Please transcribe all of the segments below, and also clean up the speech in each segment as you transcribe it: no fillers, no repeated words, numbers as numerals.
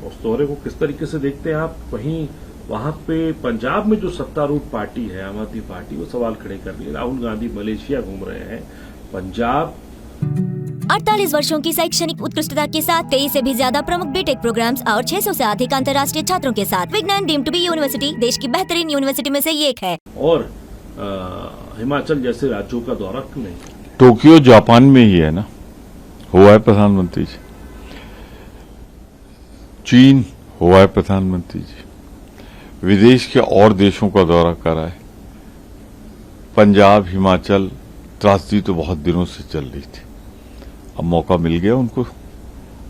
उस दौरे को किस तरीके से देखते हैं आप? वहीं वहां पे पंजाब में जो सत्तारूढ़ पार्टी है आम आदमी पार्टी, वो सवाल खड़े कर रही है। राहुल गांधी मलेशिया घूम रहे हैं। पंजाब 48 वर्षों की शैक्षणिक उत्कृष्टता के साथ 23 से भी ज्यादा प्रमुख बीटेक प्रोग्राम्स और 600 से अधिक अंतर्राष्ट्रीय छात्रों के साथ विज्ञान डीम्ड टू बी यूनिवर्सिटी देश की बेहतरीन यूनिवर्सिटी में से एक है। और हिमाचल जैसे राज्यों का दौरा क्यों नहीं? टोक्यो जापान में ही है ना, हुआ है प्रधानमंत्री जी। चीन हुआ है प्रधानमंत्री जी। विदेश के और देशों का दौरा करा है। पंजाब हिमाचल त्रासदी तो बहुत दिनों से चल रही थी, अब मौका मिल गया उनको।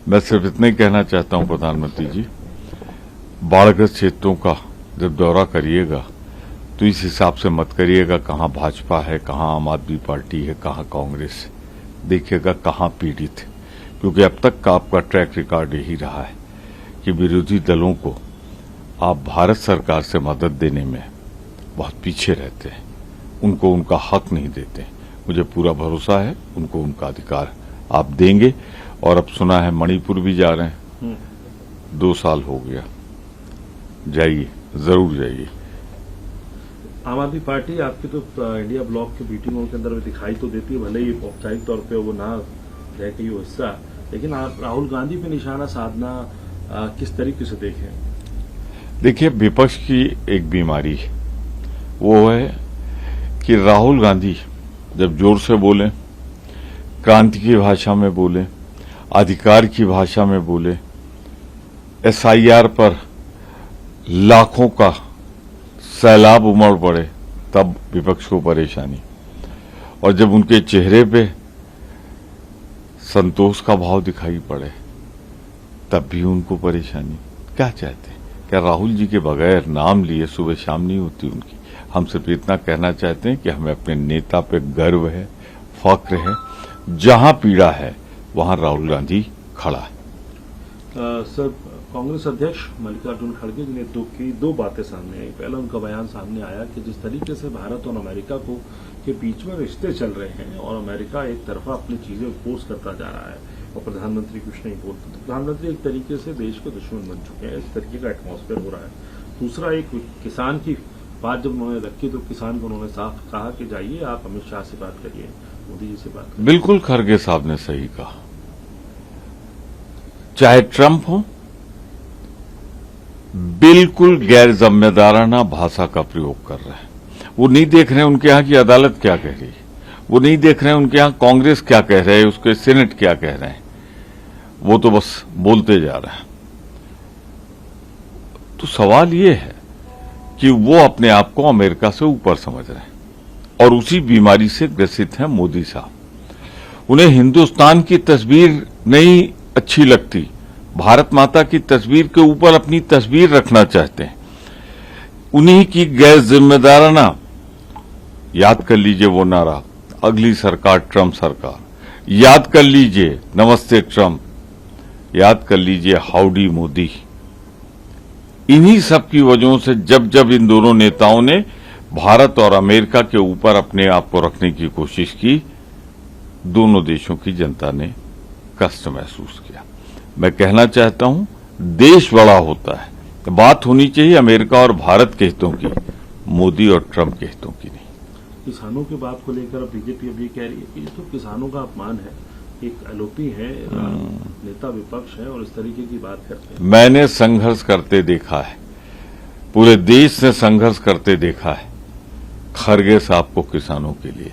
मैं सिर्फ इतना ही कहना चाहता हूं प्रधानमंत्री जी, बाढ़ग्रस्त क्षेत्रों का जब दौरा करिएगा तो इस हिसाब से मत करिएगा कहां भाजपा है, कहां आम आदमी पार्टी है, कहां कांग्रेस है। देखिएगा कहां पीड़ित है, क्योंकि अब तक का आपका ट्रैक रिकॉर्ड यही रहा है कि विरोधी दलों को आप भारत सरकार से मदद देने में बहुत पीछे रहते हैं, उनको उनका हक नहीं देते। मुझे पूरा भरोसा है उनको उनका अधिकार आप देंगे। और अब सुना है मणिपुर भी जा रहे हैं, 2 साल हो गया, जाइए, जरूर जाइए। आम आदमी पार्टी आपके तो इंडिया ब्लॉक की मीटिंगों के अंदर में दिखाई तो देती है, भले ही औपचारिक तौर पे वो ना रह के वो हिस्सा, लेकिन आप राहुल गांधी पे निशाना साधना किस तरीके से देखें? देखिए, विपक्ष की एक बीमारी है, वो है कि राहुल गांधी जब जोर से बोले, क्रांति की भाषा में बोले, अधिकार की भाषा में बोले, एसआईआर पर लाखों का सैलाब उमड़ पड़े, तब विपक्ष को परेशानी। और जब उनके चेहरे पे संतोष का भाव दिखाई पड़े, तब भी उनको परेशानी। क्या चाहते हैं? क्या राहुल जी के बगैर नाम लिए सुबह शाम नहीं होती उनकी? हम सिर्फ इतना कहना चाहते हैं कि हमें अपने नेता पे गर्व है, फक्र है। जहां पीड़ा है वहां राहुल गांधी खड़ा है। सर, कांग्रेस अध्यक्ष मल्लिकार्जुन खड़गे जी ने दो बातें सामने आई। पहला उनका बयान सामने आया कि जिस तरीके से भारत और अमेरिका के बीच में रिश्ते चल रहे हैं और अमेरिका एक तरफा अपनी चीजें पोस्ट करता जा रहा है और प्रधानमंत्री कुछ नहीं बोलते, तो प्रधानमंत्री एक तरीके से देश के दुश्मन बन चुके हैं। इस तरीके का एटमॉस्फेयर हो रहा है। दूसरा, एक किसान की बात जब उन्होंने रखी तो किसान को उन्होंने साफ कहा कि जाइए आप अमित शाह से बात करिए, मोदी जी से बात करिए। बिल्कुल खड़गे साहब ने सही कहा। चाहे ट्रंप हो, बिल्कुल गैर जिम्मेदाराना भाषा का प्रयोग कर रहे हैं। वो नहीं देख रहे हैं उनके यहां की अदालत क्या कह रही है, वो नहीं देख रहे हैं उनके यहां कांग्रेस क्या कह रहे हैं, उसके सीनेट क्या कह रहे हैं। वो तो बस बोलते जा रहे हैं। तो सवाल ये है कि वो अपने आप को अमेरिका से ऊपर समझ रहे हैं और उसी बीमारी से ग्रसित हैं मोदी साहब। उन्हें हिंदुस्तान की तस्वीर नहीं अच्छी लगती, भारत माता की तस्वीर के ऊपर अपनी तस्वीर रखना चाहते हैं। उन्हीं की गैर जिम्मेदाराना, याद कर लीजिए वो नारा, अगली सरकार ट्रंप सरकार, याद कर लीजिए नमस्ते ट्रंप, याद कर लीजिए हाउडी मोदी। इन्हीं सब की वजहों से जब जब इन दोनों नेताओं ने भारत और अमेरिका के ऊपर अपने आप को रखने की कोशिश की, दोनों देशों की जनता ने कष्ट महसूस किया। मैं कहना चाहता हूं, देश बड़ा होता है, तो बात होनी चाहिए अमेरिका और भारत के हितों की, मोदी और ट्रंप के हितों की नहीं। किसानों की बात को लेकर अब बीजेपी अभी कह रही है कि ये तो किसानों का अपमान है, एक एलओपी है, नेता विपक्ष है और इस तरीके की बात करते हैं। मैंने संघर्ष करते देखा है, पूरे देश ने संघर्ष करते देखा है खड़गे साहब को किसानों के लिए।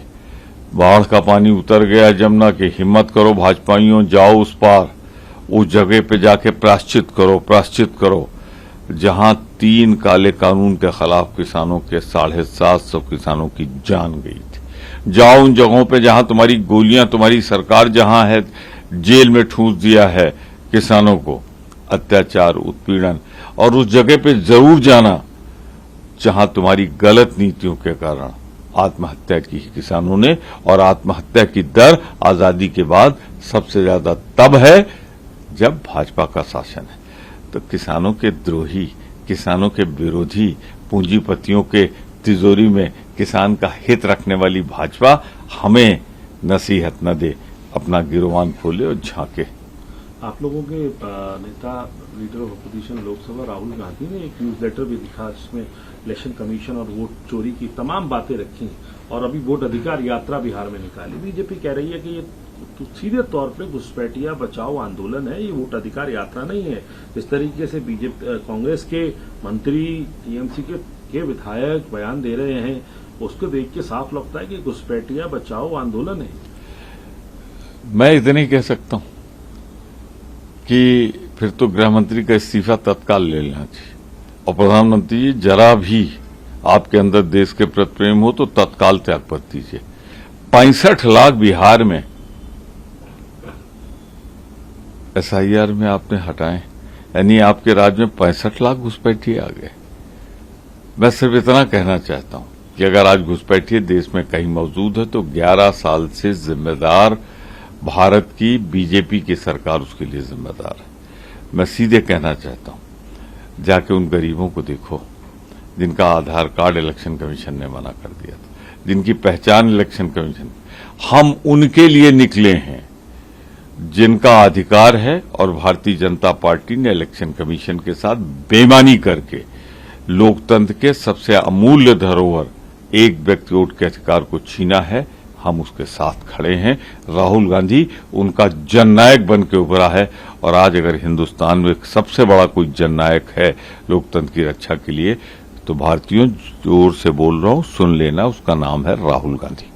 बाढ़ का पानी उतर गया जमुना की, हिम्मत करो भाजपाइयों, जाओ उस पार, उस जगह पे जाके प्रायश्चित करो जहां 3 काले कानून के खिलाफ किसानों के 750 किसानों की जान गई थी। जाओ उन जगहों पे जहां तुम्हारी गोलियां, तुम्हारी सरकार जहां है, जेल में ठूंस दिया है किसानों को, अत्याचार उत्पीड़न, और उस जगह पे जरूर जाना जहां तुम्हारी गलत नीतियों के कारण आत्महत्या की किसानों ने। और आत्महत्या की दर आजादी के बाद सबसे ज्यादा तब है जब भाजपा का शासन है। तो किसानों के द्रोही, किसानों के विरोधी, पूंजीपतियों के तिजोरी में किसान का हित रखने वाली भाजपा हमें नसीहत न दे, अपना गिरवान खोले और झांके। आप लोगों के नेता leader of opposition Lok Sabha Rahul Gandhi ने एक न्यूज लेटर भी लिखा जिसमें इलेक्शन कमीशन और वोट चोरी की तमाम बातें रखी और अभी वोट अधिकार यात्रा बिहार में निकाली। बीजेपी कह रही है कि ये तो सीधे तौर पे घुसपैठिया बचाओ आंदोलन है, ये वोट अधिकार यात्रा नहीं है। इस तरीके से बीजेपी कांग्रेस के मंत्री टीएमसी के विधायक बयान दे रहे हैं, उसको देख के साफ लगता है कि घुसपैठिया बचाओ आंदोलन है। मैं इतना ही कह सकता हूं कि फिर तो गृह मंत्री का इस्तीफा तत्काल ले लेना चाहिए और प्रधानमंत्री जी जरा भी आपके अंदर देश के प्रति प्रेम हो तो तत्काल त्यागपत्र दीजिए। 65 लाख बिहार में एसआईआर में आपने हटाए, यानी आपके राज्य में 65 लाख घुसपैठिए आ गए। मैं सिर्फ इतना कहना चाहता हूं कि अगर आज घुसपैठिए देश में कहीं मौजूद है तो 11 साल से जिम्मेदार भारत की बीजेपी की सरकार उसके लिए जिम्मेदार है। मैं सीधे कहना चाहता हूं, जाके उन गरीबों को देखो जिनका आधार कार्ड इलेक्शन कमीशन ने मना कर दिया था, जिनकी पहचान इलेक्शन कमीशन, हम उनके लिए निकले हैं जिनका अधिकार है और भारतीय जनता पार्टी ने इलेक्शन कमीशन के साथ बेईमानी करके लोकतंत्र के सबसे अमूल्य धरोहर एक व्यक्ति वोट के अधिकार को छीना है। हम उसके साथ खड़े हैं। राहुल गांधी उनका जननायक बन के उभरा है और आज अगर हिंदुस्तान में सबसे बड़ा कोई जननायक है लोकतंत्र की रक्षा के लिए तो भारतीयों जोर से बोल रहा हूं, सुन लेना, उसका नाम है राहुल गांधी।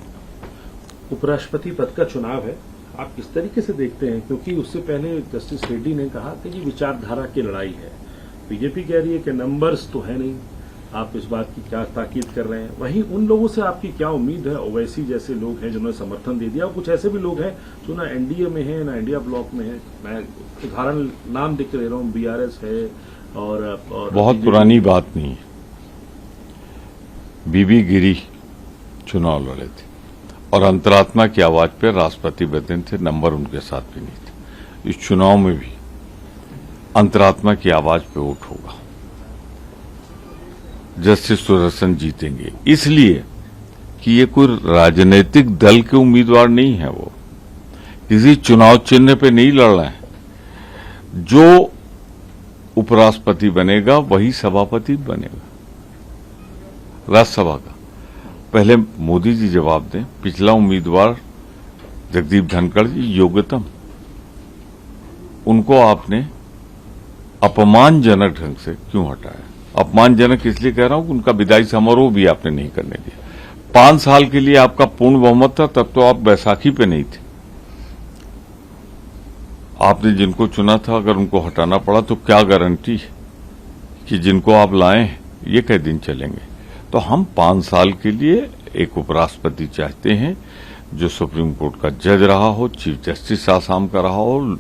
उपराष्ट्रपति पद का चुनाव है, आप किस तरीके से देखते हैं? क्योंकि उससे पहले जस्टिस रेड्डी ने कहा कि ये विचारधारा की लड़ाई है। बीजेपी कह रही है कि नंबर्स तो है नहीं, आप इस बात की क्या ताकीद कर रहे हैं? वहीं उन लोगों से आपकी क्या उम्मीद है? ओवैसी जैसे लोग हैं जिन्होंने समर्थन दे दिया और कुछ ऐसे भी लोग हैं जो ना एनडीए में है ना इंडिया ब्लॉक में है। मैं उदाहरण नाम देख ले रहा हूँ, बीआरएस है और बहुत पुरानी बात नहीं है। बीबी गिरी चुनाव लड़े थे और अंतरात्मा की आवाज पर राष्ट्रपति बने थे, नंबर उनके साथ भी नहीं थे। इस चुनाव में भी अंतरात्मा की आवाज पे वोट होगा, जस्टिस सुदर्शन जीतेंगे, इसलिए कि ये कोई राजनीतिक दल के उम्मीदवार नहीं है, वो किसी चुनाव चिन्ह पे नहीं लड़ रहे हैं। जो उपराष्ट्रपति बनेगा वही सभापति बनेगा राज्यसभा का। पहले मोदी जी जवाब दें, पिछला उम्मीदवार जगदीप धनखड़ जी योग्यतम, उनको आपने अपमानजनक ढंग से क्यों हटाया? अपमानजनक इसलिए कह रहा हूं कि उनका विदाई समारोह भी आपने नहीं करने दिया। 5 साल के लिए आपका पूर्ण बहुमत था, तब तो आप बैसाखी पे नहीं थे। आपने जिनको चुना था अगर उनको हटाना पड़ा तो क्या गारंटी है कि जिनको आप लाए ये कई दिन चलेंगे? तो हम 5 साल के लिए एक उपराष्ट्रपति चाहते हैं जो सुप्रीम कोर्ट का जज रहा हो, चीफ जस्टिस आसाम का रहा हो,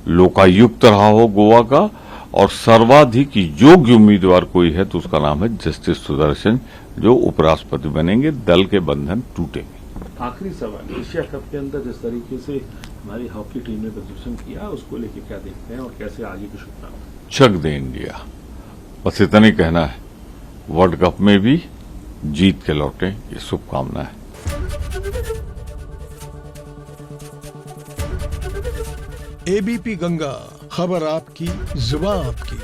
लोकायुक्त रहा हो गोवा का, और सर्वाधिक योग्य उम्मीदवार कोई है तो उसका नाम है जस्टिस सुदर्शन, जो उपराष्ट्रपति बनेंगे। दल के बंधन टूटेंगे। आखिरी सवाल, एशिया कप के अंदर जिस तरीके से हमारी हॉकी टीम ने प्रदर्शन किया उसको लेके क्या देखते हैं और कैसे आगे की शुभकामनाएं? चक दे इंडिया, बस इतना ही कहना है। वर्ल्ड कप में भी जीत के लौटे, ये शुभकामना है। एबीपी गंगा, खबर आपकी, जुबान आपकी।